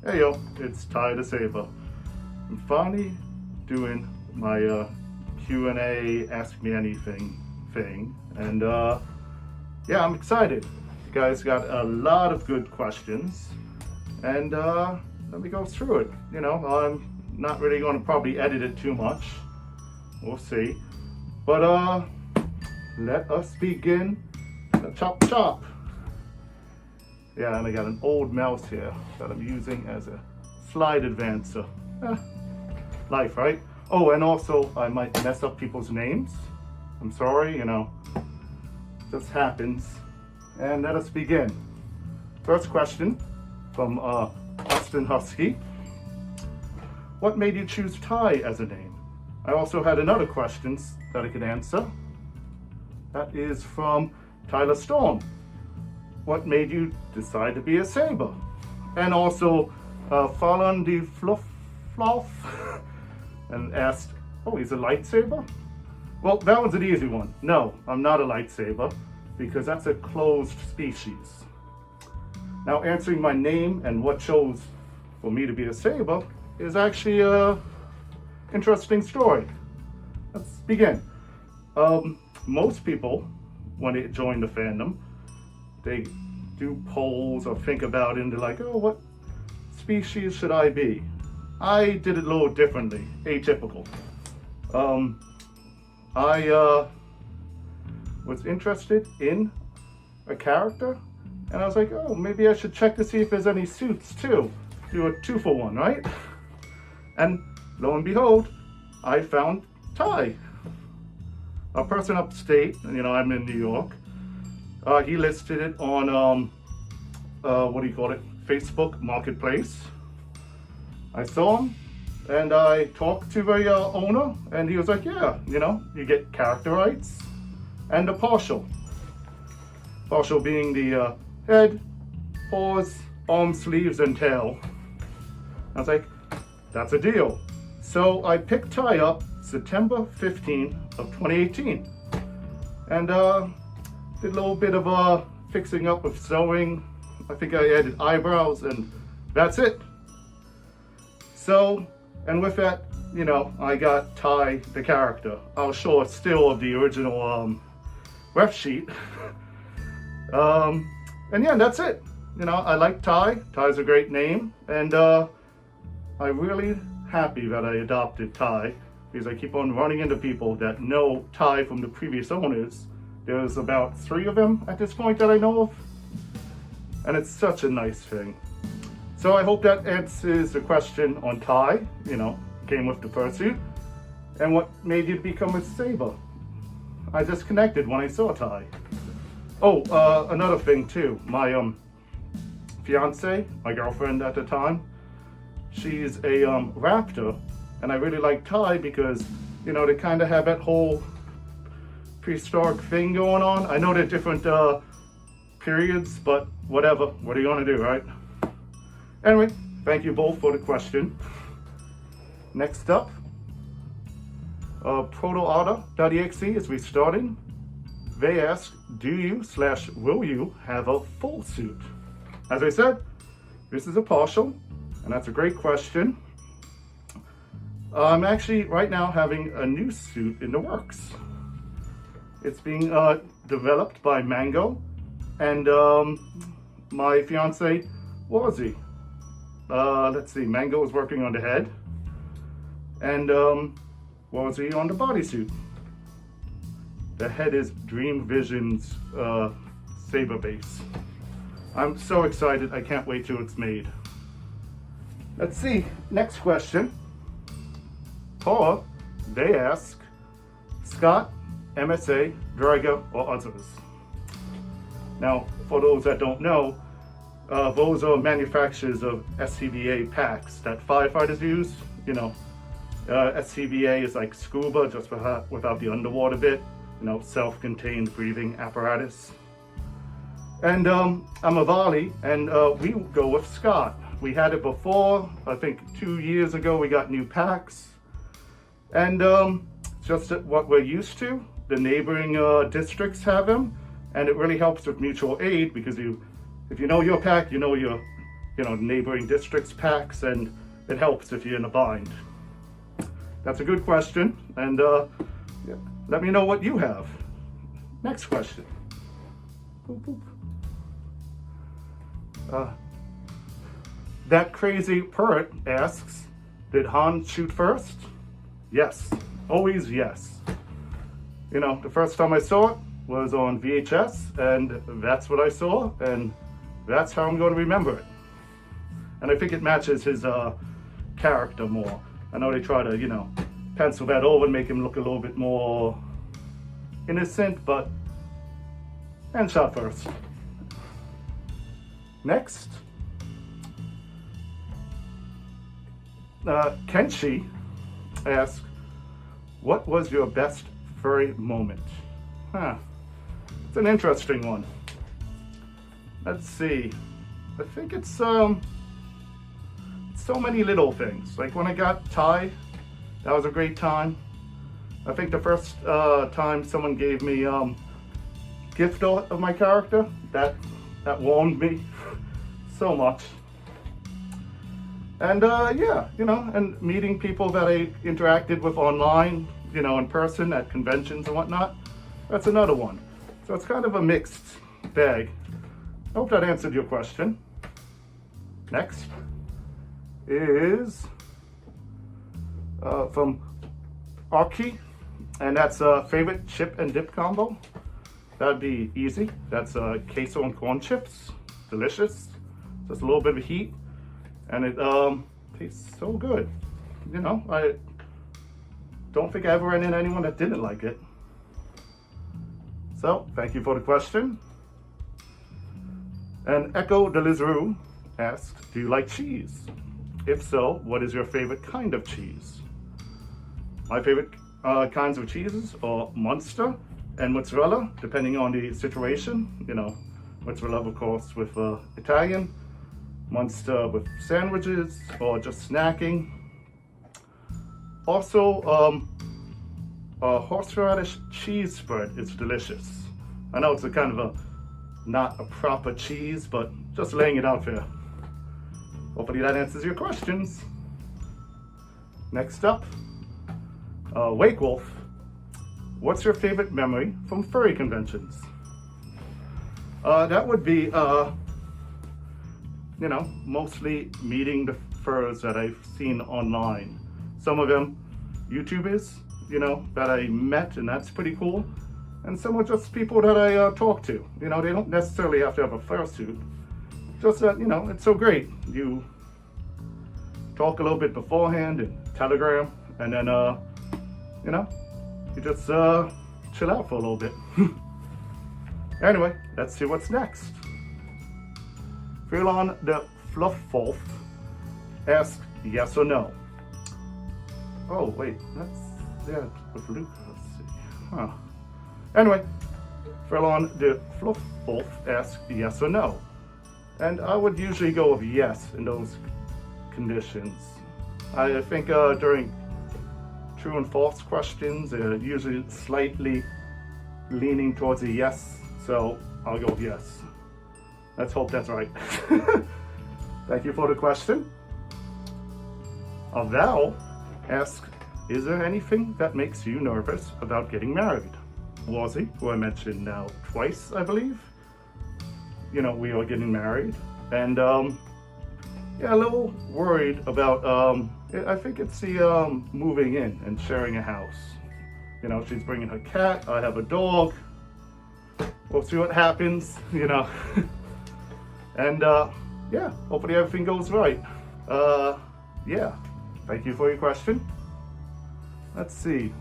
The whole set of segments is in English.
Hey yo, it's Ty the Saber. I'm finally doing my Q&A Ask Me Anything thing, and yeah, I'm excited. You guys got a lot of good questions, and let me go through it. You know, I'm not really going to probably edit it too much. We'll see. But let us begin the chop chop. Yeah, and I got an old mouse here that I'm using as a slide advancer. Life, right? Oh, and also I might mess up people's names. I'm sorry, you know, just happens. And let us begin. First question from Austin Husky. What made you choose Ty as a name? I also had another question that I could answer. That is from Tyler Storm. What made you decide to be a Saber? And also Fallon de Fluff and asked, oh, he's a lightsaber? Well, that was an easy one. No, I'm not a lightsaber because that's a closed species. Now, answering my name and what chose for me to be a Saber is actually an interesting story. Let's begin. Most people, when they join the fandom, they do polls or think about it and they're like, oh, what species should I be? I did it a little differently, atypical. I was interested in a character and I was like, oh, maybe I should check to see if there's any suits too. Do a 2-for-1, right? And lo and behold, I found Ty. A person upstate, you know, I'm in New York. He listed it on, what do you call it? Facebook Marketplace. I saw him and I talked to the owner and he was like, yeah, you know, you get character rights and a partial. Partial being the head, paws, arms, sleeves, and tail. I was like, that's a deal. So I picked Ty up September 15 of 2018 and did a little bit of fixing up with sewing. I think I added eyebrows and that's it. So, and with that, you know, I got Ty the character. I'll show a still of the original ref sheet. And yeah, that's it. You know, I like Ty. Ty's a great name. And I'm really happy that I adopted Ty because I keep on running into people that know Ty from the previous owners. There's about 3 of them at this point that I know of. And it's such a nice thing. So I hope that answers the question on Ty, you know, came with the fursuit. And what made you become a Saber? I just connected when I saw Ty. Oh, another thing too. My fiance, my girlfriend at the time, she's a raptor. And I really like Ty because, you know, they kind of have that whole prehistoric thing going on. I know they're different periods, but whatever. What are you gonna do, right? Anyway, thank you both for the question. Next up, proto-otter.exe is restarting. They ask, do you / will you have a full suit? As I said, this is a partial, and that's a great question. I'm actually right now having a new suit in the works. It's being developed by Mango and my fiance, Wazzy. Let's see, Mango is working on the head and Wazzy on the bodysuit. The head is Dream Vision's Saber base. I'm so excited, I can't wait till it's made. Let's see, next question. Or they ask, ScottMSADrago or others. Now, for those that don't know, those are manufacturers of SCBA packs that firefighters use. You know, SCBA is like scuba, just without the underwater bit. You know, self-contained breathing apparatus. And I'm a Volley, and we go with Scott. We had it before. I think 2 years ago we got new packs, and just what we're used to. The neighboring districts have them, and it really helps with mutual aid because if you know your pack, you know your you know, neighboring districts packs, and it helps if you're in a bind. That's a good question, and yeah, let me know what you have. Next question. Boop, boop. That crazy Parrot asks, did Han shoot first? Yes, always yes. You know, the first time I saw it was on VHS, and that's what I saw, and that's how I'm going to remember it. And I think it matches his character more. I know they try to, you know, pencil that over and make him look a little bit more innocent, but and shot first. Next, Kenshi asks, what was your best furry moment? It's an interesting one. Let's see. I think it's so many little things. Like when I got Ty, that was a great time. I think the first time someone gave me gift art of my character, that warmed me so much. And yeah, you know, and meeting people that I interacted with online, you know, in person at conventions and whatnot, that's another one. So it's kind of a mixed bag. I hope that answered your question. Next is from Arki, and that's a favorite chip and dip combo. That'd be easy. That's queso and corn chips. Delicious. Just a little bit of heat, and it tastes so good. You know, I don't think I ever ran into anyone that didn't like it. So, thank you for the question. And Echo de Lizeru asks, do you like cheese? If so, what is your favorite kind of cheese? My favorite kinds of cheeses are Munster and mozzarella, depending on the situation. You know, mozzarella, of course, with Italian, Munster with sandwiches or just snacking. Also, horseradish cheese spread is delicious. I know it's a kind of not a proper cheese, but just laying it out there. Hopefully that answers your questions. Next up, Wake Wolf. What's your favorite memory from furry conventions? That would be, you know, mostly meeting the furs that I've seen online. Some of them YouTubers, you know, that I met, and that's pretty cool. And some are just people that I talk to. You know, they don't necessarily have to have a fursuit. Just that, you know, it's so great. You talk a little bit beforehand in Telegram, and then, you know, you just chill out for a little bit. Anyway, let's see what's next. Furlon the Fluff Wolf asks, yes or no? Oh, wait, that's with Luke. Let's see. Anyway, Furlon the Fluff Wolf asks, yes or no? And I would usually go with yes in those conditions. I think during true and false questions, usually slightly leaning towards a yes, so I'll go with yes. Let's hope that's right. Thank you for the question. Val asks, is there anything that makes you nervous about getting married? Wazzy, who I mentioned now twice, I believe. You know, we are getting married, and yeah, a little worried about, I think it's the moving in and sharing a house. You know, she's bringing her cat, I have a dog. We'll see what happens, you know. And yeah, hopefully everything goes right. Yeah, thank you for your question. Let's see.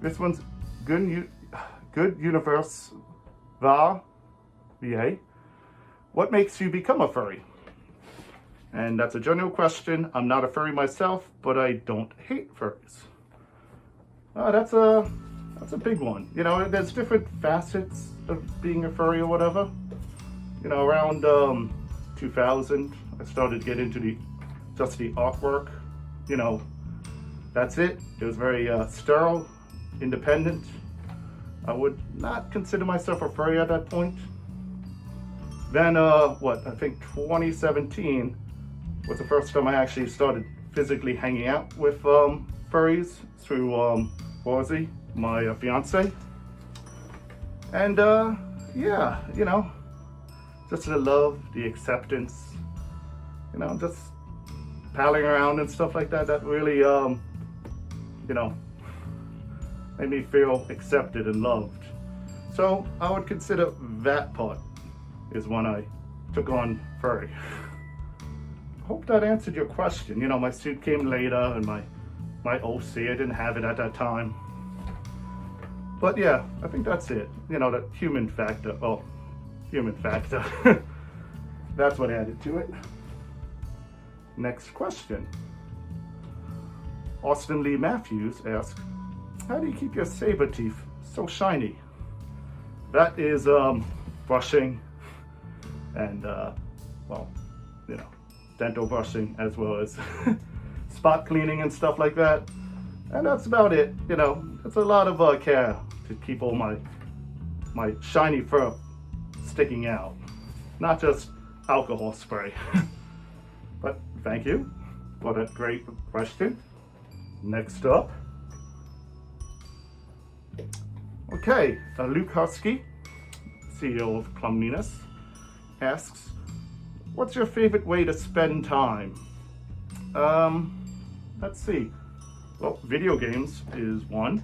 This one's Good Universe VA. What makes you become a furry? And that's a general question. I'm not a furry myself, but I don't hate furries. That's a big one. You know, there's different facets of being a furry or whatever. You know, around 2000, I started to get into just the artwork. You know, that's it. It was very sterile, independent. I would not consider myself a furry at that point. Then, what, I think 2017 was the first time I actually started physically hanging out with furries through Rosie, my fiance. And yeah, you know, just the love, the acceptance, you know, just palling around and stuff like that, that really, you know, made me feel accepted and loved. So I would consider that part is when I took on furry. Hope that answered your question. You know, my suit came later, and my OC, I didn't have it at that time. But yeah, I think that's it. You know, the human factor. Oh, human factor. That's what added to it. Next question. Austin Lee Matthews asks, how do you keep your saber teeth so shiny? That is brushing and, well, you know, dental brushing, as well as spot cleaning and stuff like that. And that's about it. You know, it's a lot of care to keep all my shiny fur sticking out, not just alcohol spray. But thank you for that great question. Next up. Okay, Luke Husky, CEO of Clumminess, asks, what's your favorite way to spend time? Let's see. Well, video games is one.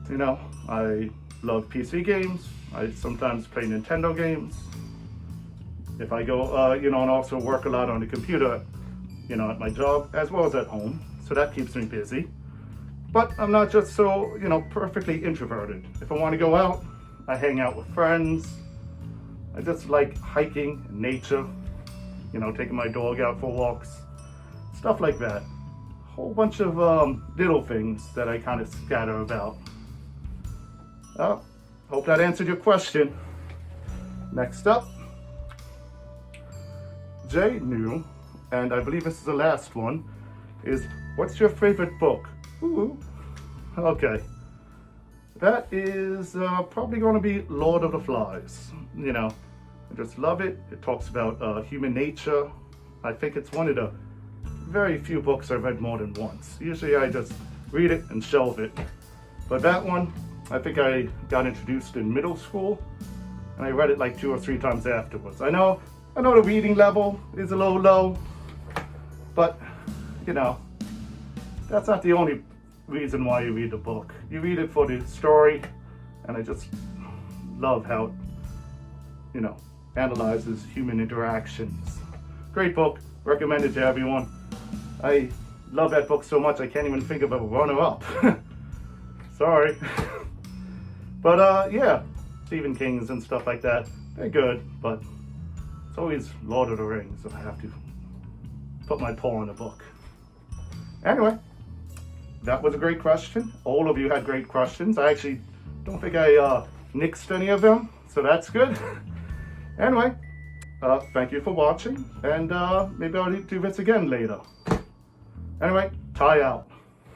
You know, I love PC games. I sometimes play Nintendo games. If I go, you know, and also work a lot on the computer, you know, at my job, as well as at home. So that keeps me busy. But I'm not just so, you know, perfectly introverted. If I want to go out, I hang out with friends. I just like hiking, nature, you know, taking my dog out for walks, stuff like that. A whole bunch of little things that I kind of scatter about. Hope that answered your question. Next up, Jay New, and I believe this is the last one, is what's your favorite book? Ooh, okay. That is probably going to be Lord of the Flies. You know, I just love it. It talks about human nature. I think it's one of the very few books I've read more than once. Usually I just read it and shelve it. But that one, I think I got introduced in middle school, and I read it like 2 or 3 times afterwards. I know the reading level is a little low, but you know, that's not the only reason why you read the book. You read it for the story, and I just love how it, you know, analyzes human interactions. Great book, recommended to everyone. I love that book so much I can't even think of a runner-up. Sorry. But yeah, Stephen King's and stuff like that, they're good, but it's always Lord of the Rings, so I have to put my paw in a book. Anyway, that was a great question. All of you had great questions. I actually don't think I nixed any of them, so that's good. Anyway, thank you for watching, and maybe I'll do this again later. Anyway, Ty out.